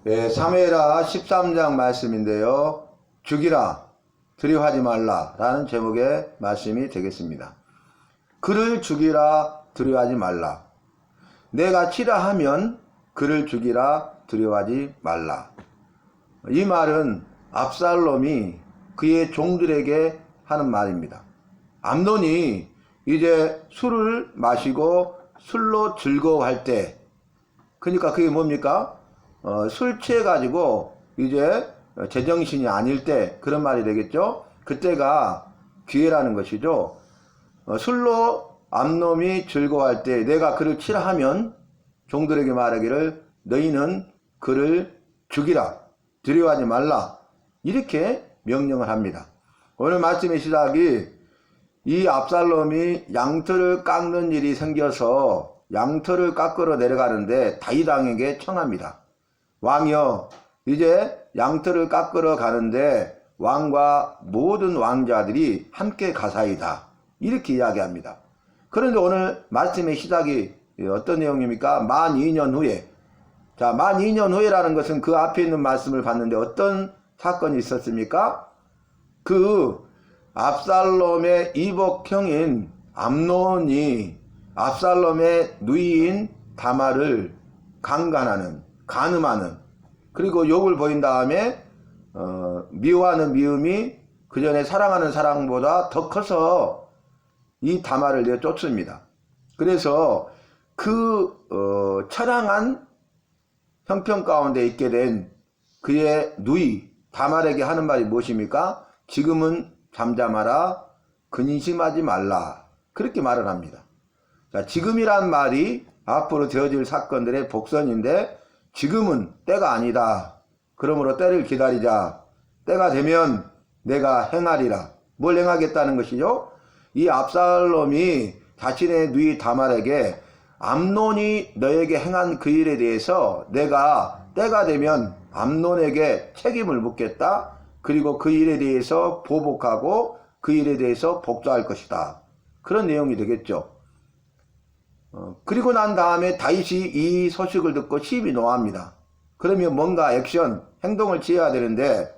사무엘하 13장 말씀인데요. 죽이라 두려워하지 말라 라는 제목의 말씀이 되겠습니다. 그를 죽이라 두려워하지 말라. 내가 치라 하면 그를 죽이라 두려워하지 말라. 이 말은 압살롬이 그의 종들에게 하는 말입니다. 암논이 이제 술을 마시고 술로 즐거워할 때, 그러니까 그게 뭡니까? 술 취해가지고 이제 제정신이 아닐 때, 그런 말이 되겠죠. 그때가 기회라는 것이죠. 술로 암놈이 즐거워할 때 내가 그를 치라 하면 종들에게 말하기를 너희는 그를 죽이라 두려워하지 말라 이렇게 명령을 합니다. 오늘 말씀의 시작이 이 압살롬이 양털을 깎는 일이 생겨서 양털을 깎으러 내려가는데 다윗 왕에게 청합니다. 왕이여, 이제 양털을 깎으러 가는데 왕과 모든 왕자들이 함께 가사이다 이렇게 이야기합니다. 그런데 오늘 말씀의 시작이 어떤 내용입니까? 만 2년 후에. 자, 만 2년 후에라는 것은 그 앞에 있는 말씀을 봤는데 어떤 사건이 있었습니까? 그 압살롬의 이복형인 암논이 압살롬의 누이인 다말을 강간하는, 간음하는, 그리고 욕을 보인 다음에 미워하는 미움이 그 전에 사랑하는 사랑보다 더 커서 이 다말을 내쫓습니다. 그래서 그 처량한 형편 가운데 있게 된 그의 누이 다말에게 하는 말이 무엇입니까? 지금은 잠잠하라, 근심하지 말라, 그렇게 말을 합니다. 자, 지금이란 말이 앞으로 되어질 사건들의 복선인데 지금은 때가 아니다. 그러므로 때를 기다리자. 때가 되면 내가 행하리라. 뭘 행하겠다는 것이죠? 이 압살롬이 자신의 누이 다말에게 암논이 너에게 행한 그 일에 대해서 내가 때가 되면 암논에게 책임을 묻겠다. 그리고 그 일에 대해서 보복하고 그 일에 대해서 복수할 것이다. 그런 내용이 되겠죠. 그리고 난 다음에 다윗이 이 소식을 듣고 심히 노합니다. 그러면 뭔가 액션, 행동을 취해야 되는데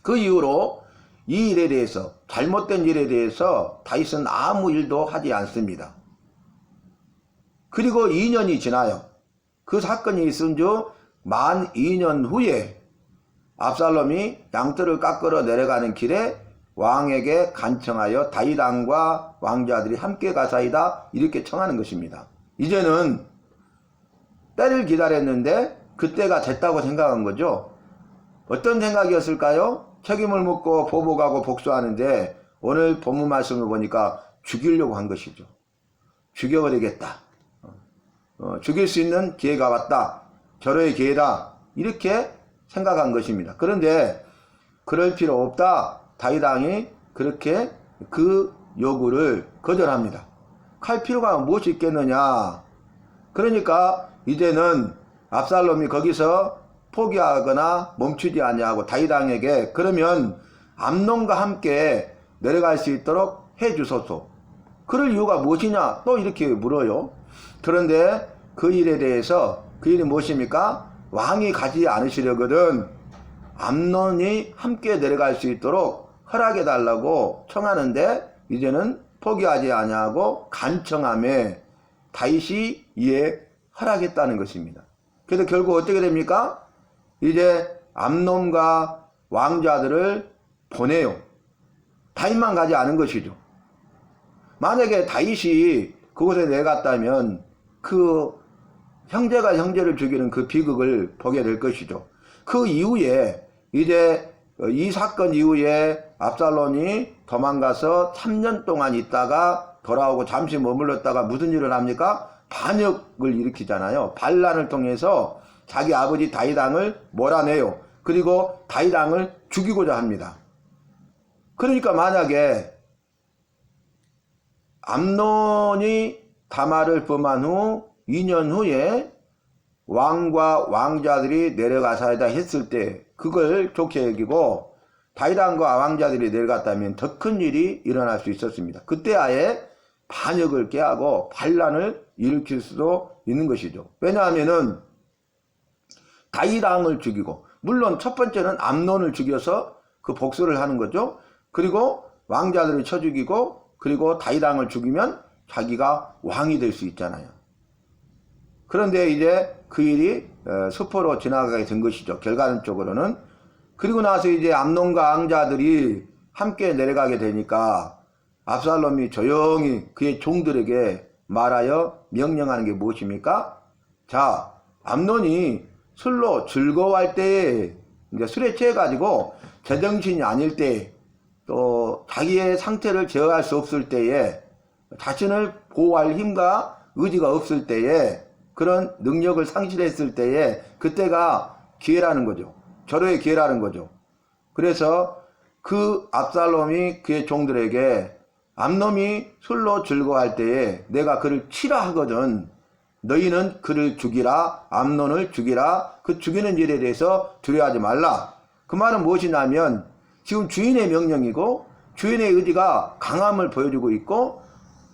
그 이후로 이 일에 대해서, 잘못된 일에 대해서 다윗은 아무 일도 하지 않습니다. 그리고 2년이 지나요. 그 사건이 있은 주 만 2년 후에 압살롬이 양털을 깎으러 내려가는 길에 왕에게 간청하여 다윗 왕과 왕자들이 함께 가사이다 이렇게 청하는 것입니다. 이제는 때를 기다렸는데 그때가 됐다고 생각한 거죠. 어떤 생각이었을까요? 책임을 묻고 보복하고 복수하는데 오늘 본문 말씀을 보니까 죽이려고 한 것이죠. 죽여버리겠다. 죽일 수 있는 기회가 왔다. 절호의 기회다. 이렇게 생각한 것입니다. 그런데 그럴 필요 없다. 다윗 왕이 그렇게 그 요구를 거절합니다. 할 필요가 무엇이 있겠느냐. 그러니까 이제는 압살롬이 거기서 포기하거나 멈추지 아니하고 다윗 왕에게 그러면 암논과 함께 내려갈 수 있도록 해 주소서. 그럴 이유가 무엇이냐 또 이렇게 물어요. 그런데 그 일에 대해서 그 일이 무엇입니까? 왕이 가지 않으시려거든 암논이 함께 내려갈 수 있도록 허락해 달라고 청하는데 이제는 포기하지 아니하고 간청함에 다윗이 이에 허락했다는 것입니다. 그래서 결국 어떻게 됩니까? 이제 암논과 왕자들을 보내요. 다윗만 가지 않은 것이죠. 만약에 다윗이 그곳에 내갔다면 그 형제가 형제를 죽이는 그 비극을 보게 될 것이죠. 그 이후에 이제 이 사건 이후에 압살롬이 도망가서 3년 동안 있다가 돌아오고 잠시 머물렀다가 무슨 일을 합니까? 반역을 일으키잖아요. 반란을 통해서 자기 아버지 다윗 왕을 몰아내요. 그리고 다윗 왕을 죽이고자 합니다. 그러니까 만약에 암논이 다말을 범한 후 2년 후에 왕과 왕자들이 내려가사이다 했을 때 그걸 좋게 여기고 다윗 왕과 왕자들이 내려갔다면 더 큰 일이 일어날 수 있었습니다. 그때 아예 반역을 깨하고 반란을 일으킬 수도 있는 것이죠. 왜냐하면은 다윗왕을 죽이고, 물론 첫 번째는 암논을 죽여서 그 복수를 하는 거죠. 그리고 왕자들을 쳐 죽이고, 그리고 다윗왕을 죽이면 자기가 왕이 될 수 있잖아요. 그런데 이제 그 일이 수포로 지나가게 된 것이죠. 결과론적으로는. 그리고 나서 이제 암논과 왕자들이 함께 내려가게 되니까 압살롬이 조용히 그의 종들에게 말하여 명령하는 게 무엇입니까? 자, 암논이 술로 즐거워할 때에, 이제 술에 취해가지고 제정신이 아닐 때, 또 자기의 상태를 제어할 수 없을 때에, 자신을 보호할 힘과 의지가 없을 때에, 그런 능력을 상실했을 때에, 그때가 기회라는 거죠. 절호의 기회라는 거죠. 그래서 그 압살롬이 그의 종들에게 암논이 술로 즐거워할 때에 내가 그를 치라 하거든. 너희는 그를 죽이라, 암논을 죽이라. 그 죽이는 일에 대해서 두려워하지 말라. 그 말은 무엇이냐면 지금 주인의 명령이고 주인의 의지가 강함을 보여주고 있고,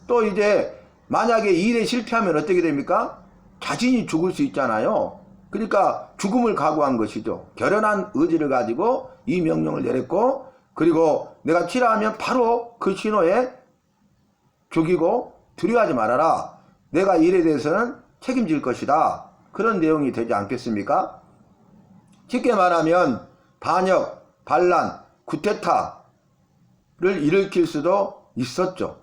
또 이제 만약에 이 일에 실패하면 어떻게 됩니까? 자신이 죽을 수 있잖아요. 그러니까 죽음을 각오한 것이죠. 결연한 의지를 가지고 이 명령을 내렸고, 그리고 내가 치라 하면 바로 그 신호에 죽이고 두려워하지 말아라. 내가 이 일에 대해서는 책임질 것이다. 그런 내용이 되지 않겠습니까? 쉽게 말하면 반역, 반란, 쿠데타를 일으킬 수도 있었죠.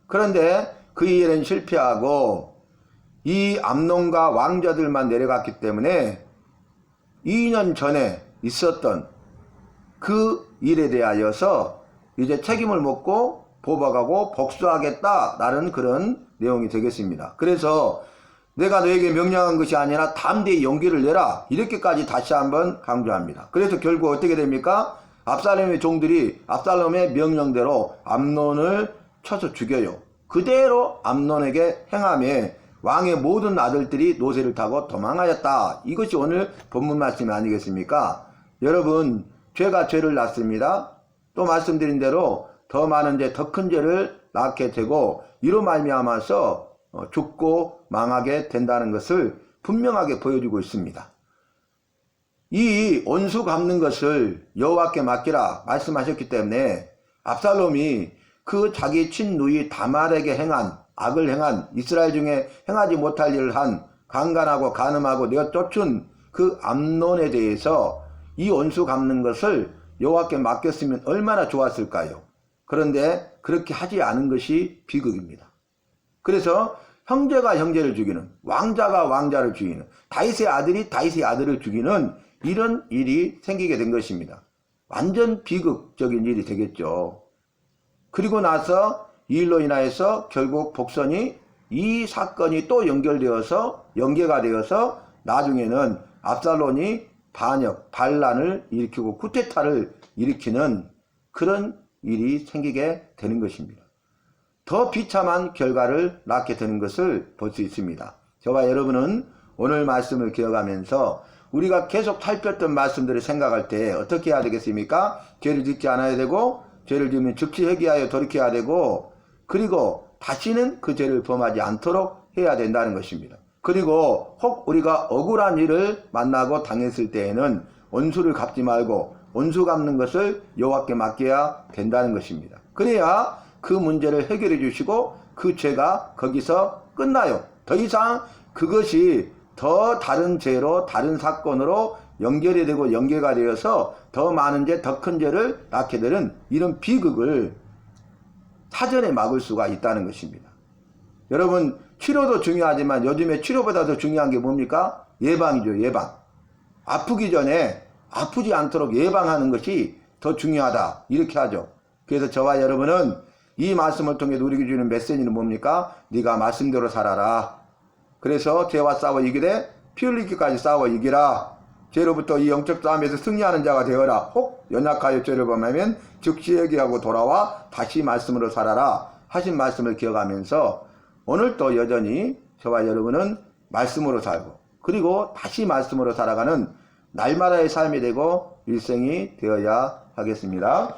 그런데 그 일은 실패하고 이 암논과 왕자들만 내려갔기 때문에 2년 전에 있었던 그 일에 대하여서 이제 책임을 묻고 보복하고 복수하겠다라는 그런 내용이 되겠습니다. 그래서 내가 너에게 명령한 것이 아니라 담대히 용기를 내라, 이렇게까지 다시 한번 강조합니다. 그래서 결국 어떻게 됩니까? 압살롬의 종들이 압살롬의 명령대로 암논을 쳐서 죽여요. 그대로 암논에게 행함에 왕의 모든 아들들이 노새를 타고 도망하였다. 이것이 오늘 본문 말씀이 아니겠습니까? 여러분, 죄가 죄를 낳습니다. 또 말씀드린 대로 더 많은 죄, 더 큰 죄를 낳게 되고 이로 말미암아서 죽고 망하게 된다는 것을 분명하게 보여주고 있습니다. 이 온수 갚는 것을 여호와께 맡기라 말씀하셨기 때문에 압살롬이 그 자기 친누이 다말에게 행한 악을 행한, 이스라엘 중에 행하지 못할 일을 한, 강간하고 간음하고 내어 쫓은 그 암논에 대해서 이 온수 갚는 것을 여호와께 맡겼으면 얼마나 좋았을까요? 그런데 그렇게 하지 않은 것이 비극입니다. 그래서 형제가 형제를 죽이는, 왕자가 왕자를 죽이는, 다윗의 아들이 다윗의 아들을 죽이는 이런 일이 생기게 된 것입니다. 완전 비극적인 일이 되겠죠. 그리고 나서 이 일로 인하여서 결국 복선이 이 사건이 또 연계가 되어서 나중에는 압살롬이 반역, 반란을 일으키고 쿠데타를 일으키는 그런 일이 생기게 되는 것입니다. 더 비참한 결과를 낳게 되는 것을 볼 수 있습니다. 저와 여러분은 오늘 말씀을 기억하면서 우리가 계속 살폈던 말씀들을 생각할 때 어떻게 해야 되겠습니까? 죄를 짓지 않아야 되고, 죄를 지으면 즉시 회개하여 돌이켜야 되고, 그리고 다시는 그 죄를 범하지 않도록 해야 된다는 것입니다. 그리고 혹 우리가 억울한 일을 만나고 당했을 때에는 원수를 갚지 말고 원수 갚는 것을 여호와께 맡겨야 된다는 것입니다. 그래야 그 문제를 해결해 주시고 그 죄가 거기서 끝나요. 더 이상 그것이 더 다른 죄로, 다른 사건으로 연결이 되고 연계가 되어서 더 많은 죄, 더 큰 죄를 낳게 되는 이런 비극을 사전에 막을 수가 있다는 것입니다. 여러분, 치료도 중요하지만 요즘에 치료보다 더 중요한 게 뭡니까? 예방이죠. 예방. 아프기 전에 아프지 않도록 예방하는 것이 더 중요하다, 이렇게 하죠. 그래서 저와 여러분은 이 말씀을 통해 우리에게 주는 메시지는 뭡니까? 네가 말씀대로 살아라. 그래서 죄와 싸워 이기되 피 흘리기까지 싸워 이기라. 죄로부터 이 영적 싸움에서 승리하는 자가 되어라. 혹 연약하여 죄를 범하면 즉시 회개하고 돌아와 다시 말씀으로 살아라 하신 말씀을 기억하면서 오늘 또 여전히 저와 여러분은 말씀으로 살고, 그리고 다시 말씀으로 살아가는 날마다의 삶이 되고 일생이 되어야 하겠습니다.